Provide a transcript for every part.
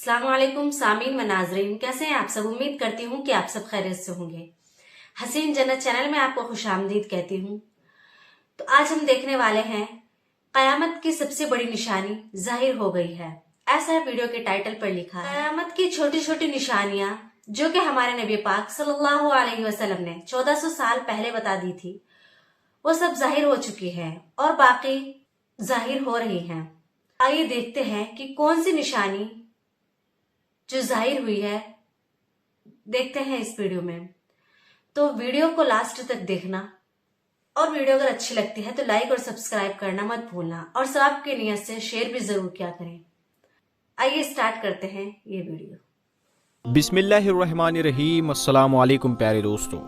अस्सलाम वालेकुम सामीन व नाज़रीन, कैसे हैं आप सब। उम्मीद करती हूँ कि आप सब खैरियत से होंगे। हसीन जन्नत चैनल में आपको खुशामदीद कहती हूँ। तो आज हम देखने वाले हैं कयामत की सबसे बड़ी निशानी जाहिर हो गई है, ऐसा है वीडियो के टाइटल पर लिखा है। कयामत की छोटी छोटी निशानियां जो कि हमारे नबी पाक सल्लल्लाहु अलैहि वसल्लम ने 1400 साल पहले बता दी थी, वो सब जाहिर हो चुकी है और बाकी जाहिर हो रही हैं। आइए देखते हैं कि कौन सी निशानी जो जाहिर हुई है, देखते हैं इस वीडियो में। तो वीडियो को लास्ट तक देखना और वीडियो अगर अच्छी लगती है तो लाइक और सब्सक्राइब करना मत भूलना और सवाब की नियत से शेयर भी जरूर किया करें। आइए स्टार्ट करते हैं ये वीडियो। बिस्मिल्लाहिर्रहमानिर्रहीम। अस्सलाम वालेकुम प्यारे दोस्तों।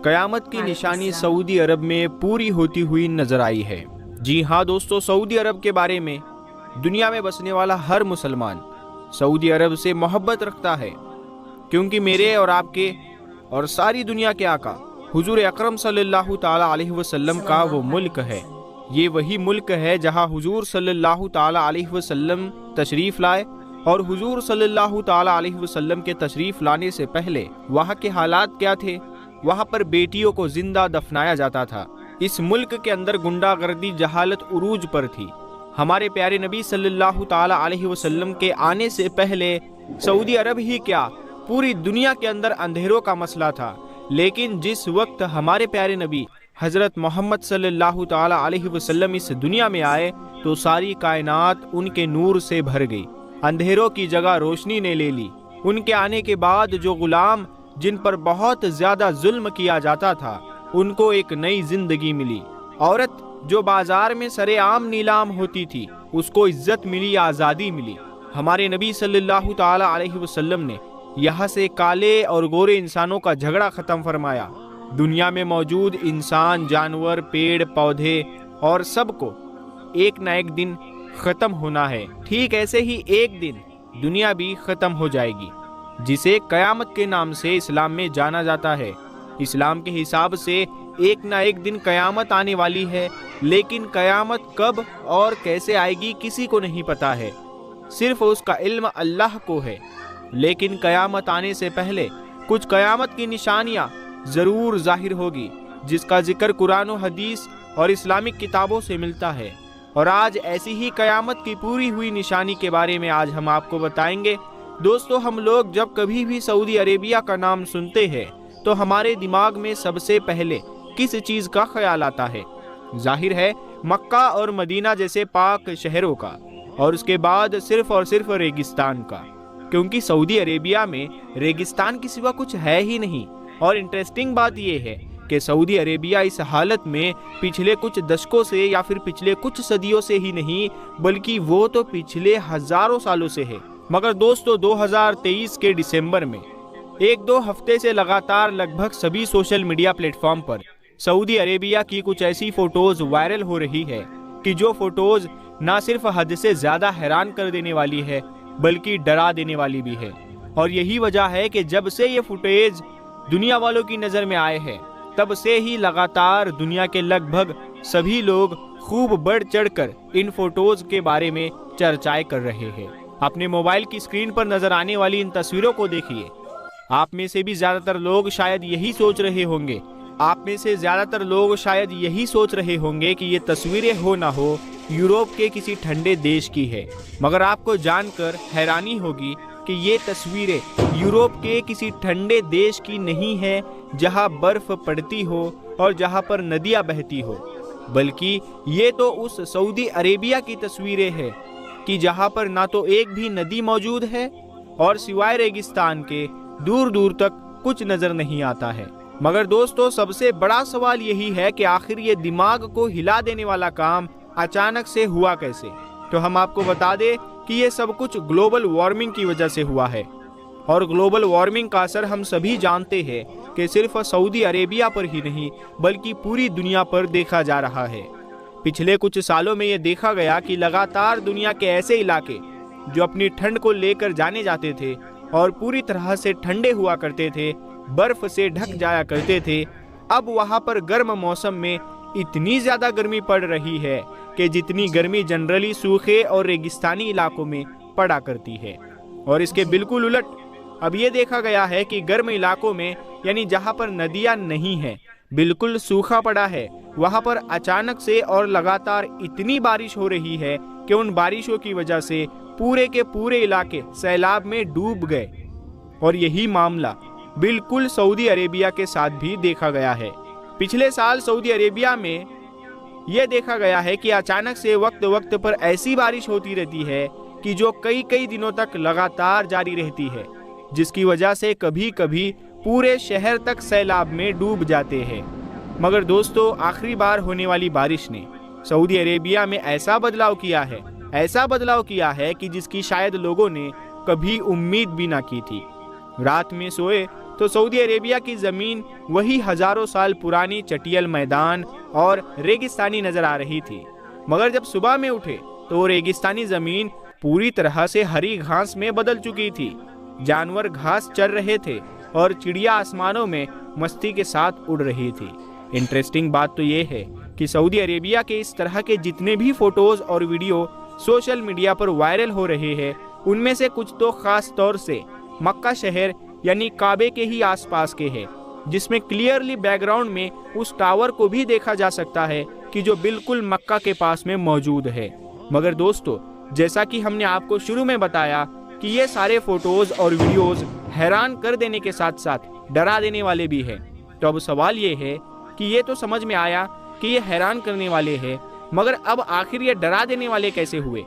कयामत की निशानी सऊदी अरब में पूरी होती हुई नजर आई है। जी हाँ दोस्तों, सऊदी अरब के बारे में दुनिया में बसने वाला हर मुसलमान सऊदी अरब से मोहब्बत रखता है, क्योंकि मेरे और आपके और सारी दुनिया के आका हुजूर अकरम सल्लल्लाहु ताला अलैहि वसल्लम का वो मुल्क है। ये वही मुल्क है जहाँ हुजूर सल्लल्लाहु ताला अलैहि वसल्लम तशरीफ लाए और हुजूर सल्लल्लाहु ताला अलैहि वसल्लम के तशरीफ लाने से पहले वहाँ के हालात क्या थे। वहाँ पर बेटियों को जिंदा दफनाया जाता था। इस मुल्क के अंदर गुंडागर्दी जहालत उरूज पर थी। हमारे प्यारे नबी सल्लल्लाहु ताला अलैहि वसल्लम के आने से पहले सऊदी अरब ही क्या पूरी दुनिया के अंदर अंधेरों का मसला था। लेकिन जिस वक्त हमारे प्यारे नबी हजरत मोहम्मद सल्लल्लाहु ताला अलैहि वसल्लम इस दुनिया में आए तो सारी कायनात उनके नूर से भर गई। अंधेरों की जगह रोशनी ने ले ली। उनके आने के बाद जो गुलाम जिन पर बहुत ज्यादा जुल्म किया जाता था, उनको एक नई जिंदगी मिली। औरत जो बाजार में सरेआम नीलाम होती थी, उसको इज्जत मिली, आज़ादी मिली। हमारे नबी सल्लल्लाहु ताला अलैहि वसल्लम ने यहाँ से काले और गोरे इंसानों का झगड़ा ख़त्म फरमाया। दुनिया में मौजूद इंसान, जानवर, पेड़ पौधे और सबको एक न एक दिन ख़त्म होना है। ठीक ऐसे ही एक दिन दुनिया भी ख़त्म हो जाएगी, जिसे क़यामत के नाम से इस्लाम में जाना जाता है। इस्लाम के हिसाब से एक न एक दिन क़यामत आने वाली है, लेकिन क़यामत कब और कैसे आएगी किसी को नहीं पता है, सिर्फ उसका इल्म अल्लाह को है। लेकिन क़यामत आने से पहले कुछ क़यामत की निशानियाँ ज़रूर ज़ाहिर होगी, जिसका जिक्र कुरान और हदीस और इस्लामिक किताबों से मिलता है। और आज ऐसी ही क़यामत की पूरी हुई निशानी के बारे में आज हम आपको बताएंगे। दोस्तों, हम लोग जब कभी भी सऊदी अरेबिया का नाम सुनते हैं तो हमारे दिमाग में सबसे पहले किस चीज़ का ख्याल आता है? जाहिर है मक्का और मदीना जैसे पाक शहरों का, और उसके बाद सिर्फ और सिर्फ रेगिस्तान का, क्योंकि सऊदी अरेबिया में रेगिस्तान के सिवा कुछ है ही नहीं। और इंटरेस्टिंग बात यह है कि सऊदी अरेबिया इस हालत में पिछले कुछ दशकों से या फिर पिछले कुछ सदियों से ही नहीं, बल्कि वो तो पिछले हजारों सालों से है। मगर दोस्तों, 2023 के दिसंबर में एक दो हफ्ते से लगातार लगभग सभी सोशल मीडिया प्लेटफॉर्म पर सऊदी अरेबिया की कुछ ऐसी फोटोज वायरल हो रही है कि जो फोटोज ना सिर्फ हद से ज्यादा हैरान कर देने वाली है, बल्कि डरा देने वाली भी है। और यही वजह है कि जब से ये फुटेज दुनिया वालों की नज़र में आए हैं, तब से ही लगातार दुनिया के लगभग सभी लोग खूब बढ़ चढ़कर इन फोटोज के बारे में चर्चाएं कर रहे हैं। अपने मोबाइल की स्क्रीन पर नजर आने वाली इन तस्वीरों को देखिए। आप में से भी ज्यादातर लोग शायद यही सोच रहे होंगे कि ये तस्वीरें हो ना हो यूरोप के किसी ठंडे देश की है। मगर आपको जानकर हैरानी होगी कि ये तस्वीरें यूरोप के किसी ठंडे देश की नहीं है जहां बर्फ पड़ती हो और जहां पर नदियां बहती हो, बल्कि ये तो उस सऊदी अरेबिया की तस्वीरें हैं कि जहां पर ना तो एक भी नदी मौजूद है और सिवाय रेगिस्तान के दूर दूर तक कुछ नजर नहीं आता है। मगर दोस्तों, सबसे बड़ा सवाल यही है कि आखिर ये दिमाग को हिला देने वाला काम अचानक से हुआ कैसे। तो हम आपको बता दें कि ये सब कुछ ग्लोबल वार्मिंग की वजह से हुआ है। और ग्लोबल वार्मिंग का असर हम सभी जानते हैं कि सिर्फ सऊदी अरेबिया पर ही नहीं, बल्कि पूरी दुनिया पर देखा जा रहा है। पिछले कुछ सालों में ये देखा गया कि लगातार दुनिया के ऐसे इलाके जो अपनी ठंड को लेकर जाने जाते थे और पूरी तरह से ठंडे हुआ करते थे, बर्फ से ढक जाया करते थे, अब वहाँ पर गर्म मौसम में इतनी ज़्यादा गर्मी पड़ रही है कि जितनी गर्मी जनरली सूखे और रेगिस्तानी इलाकों में पड़ा करती है। और इसके बिल्कुल उलट अब ये देखा गया है कि गर्म इलाकों में यानी जहाँ पर नदियाँ नहीं हैं, बिल्कुल सूखा पड़ा है, वहाँ पर अचानक से और लगातार इतनी बारिश हो रही है कि उन बारिशों की वजह से पूरे के पूरे इलाके सैलाब में डूब गए। और यही मामला बिल्कुल सऊदी अरेबिया के साथ भी देखा गया है। पिछले साल सऊदी अरेबिया में यह देखा गया है कि अचानक से वक्त वक्त पर ऐसी बारिश होती रहती है कि जो कई कई दिनों तक लगातार जारी रहती है, जिसकी वजह से कभी कभी पूरे शहर तक सैलाब में डूब जाते हैं। मगर दोस्तों, आखिरी बार होने वाली बारिश ने सऊदी अरेबिया में ऐसा बदलाव किया है कि जिसकी शायद लोगों ने कभी उम्मीद भी ना की थी। रात में सोए तो सऊदी अरेबिया की ज़मीन वही हजारों साल पुरानी चटियल मैदान और रेगिस्तानी नजर आ रही थी, मगर जब सुबह में उठे तो वो रेगिस्तानी ज़मीन पूरी तरह से हरी घास में बदल चुकी थी। जानवर घास चर रहे थे और चिड़िया आसमानों में मस्ती के साथ उड़ रही थी। इंटरेस्टिंग बात तो ये है कि सऊदी अरेबिया के इस तरह के जितने भी फोटोज और वीडियो सोशल मीडिया पर वायरल हो रहे हैं, उनमें से कुछ तो खास तौर से मक्का शहर यानी काबे के ही आसपास के हैं, जिसमें क्लियरली बैकग्राउंड में उस टावर को भी देखा जा सकता है कि जो बिल्कुल मक्का के पास में मौजूद है। मगर दोस्तों, जैसा कि हमने आपको शुरू में बताया कि ये सारे फोटोज और वीडियोज हैरान कर देने के साथ साथ डरा देने वाले भी हैं। तो अब सवाल ये है कि ये तो समझ में आया कि ये हैरान करने वाले हैं, मगर अब आखिर ये डरा देने वाले कैसे हुए?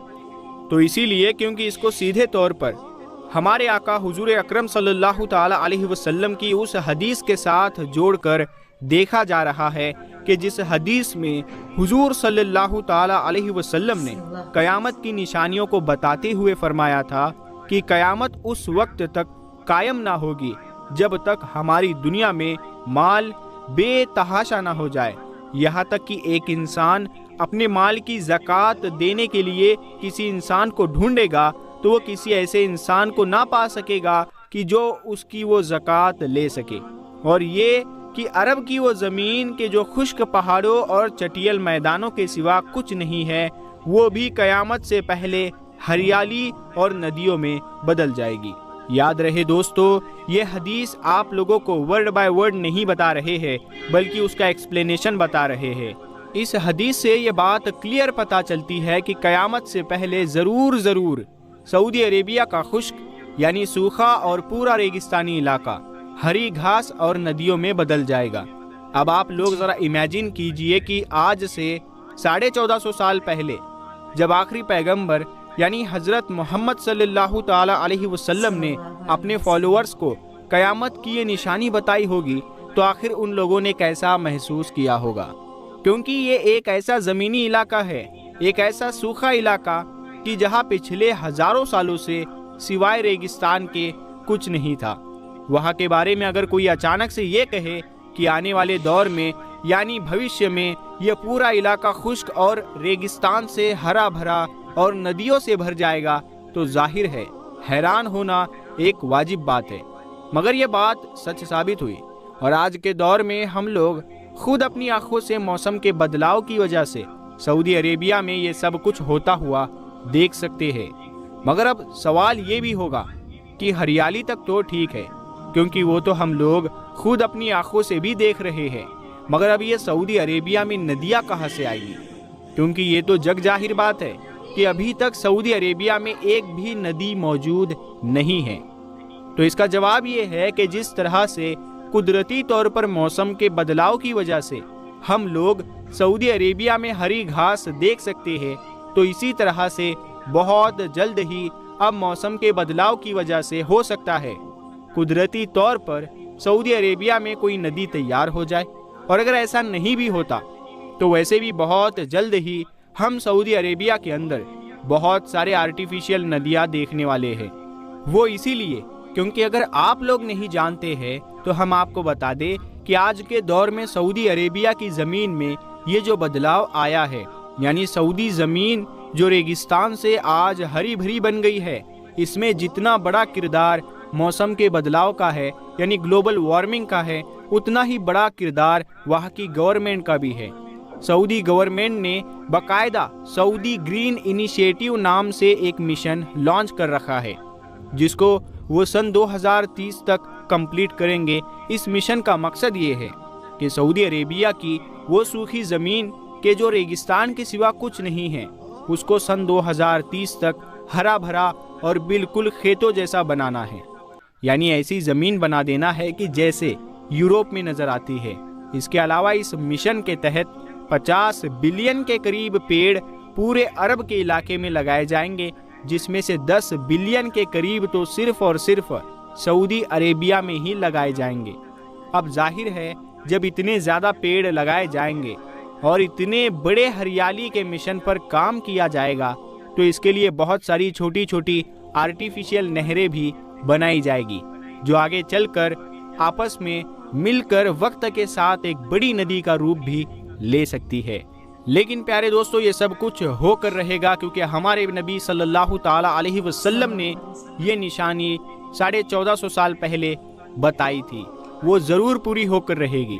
तो इसीलिए क्योंकि इसको सीधे तौर पर हमारे आका हुजूर अकरम सल्लल्लाहु ताला अलैहि वसल्लम की उस हदीस के साथ जोड़कर देखा जा रहा है कि जिस हदीस में हुजूर सल्लल्लाहु ताला अलैहि वसल्लम ने कयामत की निशानियों को बताते हुए फरमाया था कि कयामत उस वक्त तक कायम ना होगी जब तक हमारी दुनिया में माल बेतहाशा ना हो जाए। यहाँ तक कि एक इंसान अपने माल की ज़कात देने के लिए किसी इंसान को ढूंढेगा तो वो किसी ऐसे इंसान को ना पा सकेगा कि जो उसकी वो ज़कात ले सके। और ये कि अरब की वो ज़मीन के जो खुश्क पहाड़ों और चटियल मैदानों के सिवा कुछ नहीं है, वो भी कयामत से पहले हरियाली और नदियों में बदल जाएगी। याद रहे दोस्तों, ये हदीस आप लोगों को वर्ड बाय वर्ड नहीं बता रहे हैं, बल्कि उसका एक्सप्लेनेशन बता रहे हैं। इस हदीस से ये बात क्लियर पता चलती है कि कयामत से पहले ज़रूर सऊदी अरेबिया का खुश्क यानी सूखा और पूरा रेगिस्तानी इलाका हरी घास और नदियों में बदल जाएगा। अब आप लोग ज़रा इमेजिन कीजिए कि आज से 1450 साल पहले जब आखिरी पैगंबर यानी हज़रत मोहम्मद सल्लल्लाहु ताला अलैहि वसल्लम ने अपने फॉलोअर्स को कयामत की ये निशानी बताई होगी, तो आखिर उन लोगों ने कैसा महसूस किया होगा। क्योंकि ये एक ऐसा ज़मीनी इलाका है, एक ऐसा सूखा इलाका कि जहाँ पिछले हज़ारों सालों से सिवाय रेगिस्तान के कुछ नहीं था। वहाँ के बारे में अगर कोई अचानक से ये कहे कि आने वाले दौर में यानी भविष्य में यह पूरा इलाका खुश्क और रेगिस्तान से हरा भरा और नदियों से भर जाएगा, तो जाहिर है हैरान होना एक वाजिब बात है। मगर यह बात सच साबित हुई और आज के दौर में हम लोग खुद अपनी आंखों से मौसम के बदलाव की वजह से सऊदी अरेबिया में ये सब कुछ होता हुआ देख सकते हैं। मगर अब सवाल ये भी होगा कि हरियाली तक तो ठीक है, क्योंकि वो तो हम लोग खुद अपनी आंखों से भी देख रहे हैं, मगर अब ये सऊदी अरेबिया में नदियाँ कहाँ से आएगी? क्योंकि ये तो जग जाहिर बात है कि अभी तक सऊदी अरेबिया में एक भी नदी मौजूद नहीं है। तो इसका जवाब ये है कि जिस तरह से कुदरती तौर पर मौसम के बदलाव की वजह से हम लोग सऊदी अरेबिया में हरी घास देख सकते हैं, तो इसी तरह से बहुत जल्द ही अब मौसम के बदलाव की वजह से हो सकता है कुदरती तौर पर सऊदी अरेबिया में कोई नदी तैयार हो जाए। और अगर ऐसा नहीं भी होता तो वैसे भी बहुत जल्द ही हम सऊदी अरेबिया के अंदर बहुत सारे आर्टिफिशियल नदियाँ देखने वाले हैं। वो इसीलिए क्योंकि अगर आप लोग नहीं जानते हैं तो हम आपको बता दें कि आज के दौर में सऊदी अरेबिया की ज़मीन में ये जो बदलाव आया है, यानी सऊदी ज़मीन जो रेगिस्तान से आज हरी भरी बन गई है, इसमें जितना बड़ा किरदार मौसम के बदलाव का है यानी ग्लोबल वार्मिंग का है, उतना ही बड़ा किरदार वहाँ की गवर्नमेंट का भी है। सऊदी गवर्नमेंट ने बाकायदा सऊदी ग्रीन इनिशिएटिव नाम से एक मिशन लॉन्च कर रखा है, جس کو وہ سن 2030 تک کمپلیٹ کریں گے۔ اس مشن کا مقصد یہ ہے کہ سعودی عربیہ کی وہ سوکھی زمین کہ جو ریگستان کے سوا کچھ نہیں ہے، اس کو سن 2030 تک ہرا بھرا اور بالکل کھیتوں جیسا بنانا ہے، یعنی ایسی زمین بنا دینا ہے کہ جیسے یوروپ میں نظر آتی ہے۔ اس کے علاوہ اس مشن کے تحت 50 بلین کے قریب پیڑ پورے عرب کے علاقے میں لگائے جائیں گے، جس میں سے 10 بلین کے قریب تو صرف اور صرف سعودی عربیہ میں ہی لگائے جائیں گے۔ اب ظاہر ہے جب اتنے زیادہ پیڑ لگائے جائیں گے اور اتنے بڑے ہریالی کے مشن پر کام کیا جائے گا تو اس کے لیے بہت ساری چھوٹی چھوٹی آرٹیفیشل نہریں بھی بنائی جائے گی، جو آگے چل کر آپس میں مل کر وقت کے ساتھ ایک بڑی ندی کا روپ بھی لے سکتی ہے۔ لیکن پیارے دوستو، یہ سب کچھ ہو کر رہے گا کیونکہ ہمارے نبی صلی اللہ تعالی علیہ وسلم نے یہ نشانی 1450 سال پہلے بتائی تھی، وہ ضرور پوری ہو کر رہے گی۔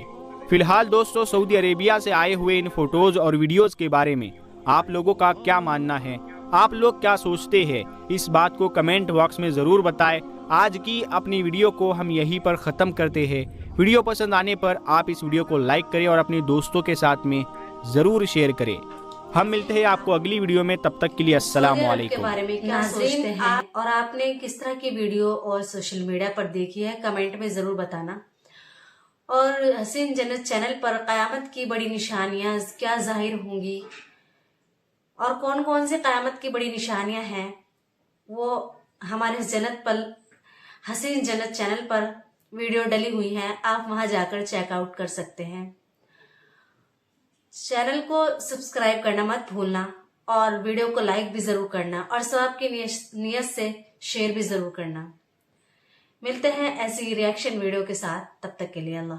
فی الحال دوستو، سعودی عربیہ سے آئے ہوئے ان فوٹوز اور ویڈیوز کے بارے میں آپ لوگوں کا کیا ماننا ہے؟ آپ لوگ کیا سوچتے ہیں؟ اس بات کو کمنٹ باکس میں ضرور بتائیں۔ آج کی اپنی ویڈیو کو ہم یہیں پر ختم کرتے ہیں۔ ویڈیو پسند آنے پر آپ اس ویڈیو کو لائک کریں اور اپنے دوستوں کے ساتھ میں ضرور شیئر کریں۔ ہم ملتے ہیں آپ کو اگلی ویڈیو میں، تب تک کے لیے السلام علیکم۔ کے بارے میں کیا سوچتے ہیں اور آپ نے کس طرح کی ویڈیو اور سوشل میڈیا پر دیکھی ہے، کمنٹ میں ضرور بتانا۔ اور حسین جنت چینل پر قیامت کی بڑی نشانیاں کیا ظاہر ہوں گی اور کون کون سے قیامت کی بڑی نشانیاں ہیں، وہ ہمارے حسین جنت چینل پر ویڈیو ڈلی ہوئی ہیں، آپ وہاں جا کر چیک آؤٹ کر سکتے ہیں۔ چینل کو سبسکرائب کرنا مت بھولنا اور ویڈیو کو لائک بھی ضرور کرنا اور ثواب کی نیت سے شیئر بھی ضرور کرنا۔ ملتے ہیں ایسی ریئیکشن ویڈیو کے ساتھ، تب تک کے لیے اللہ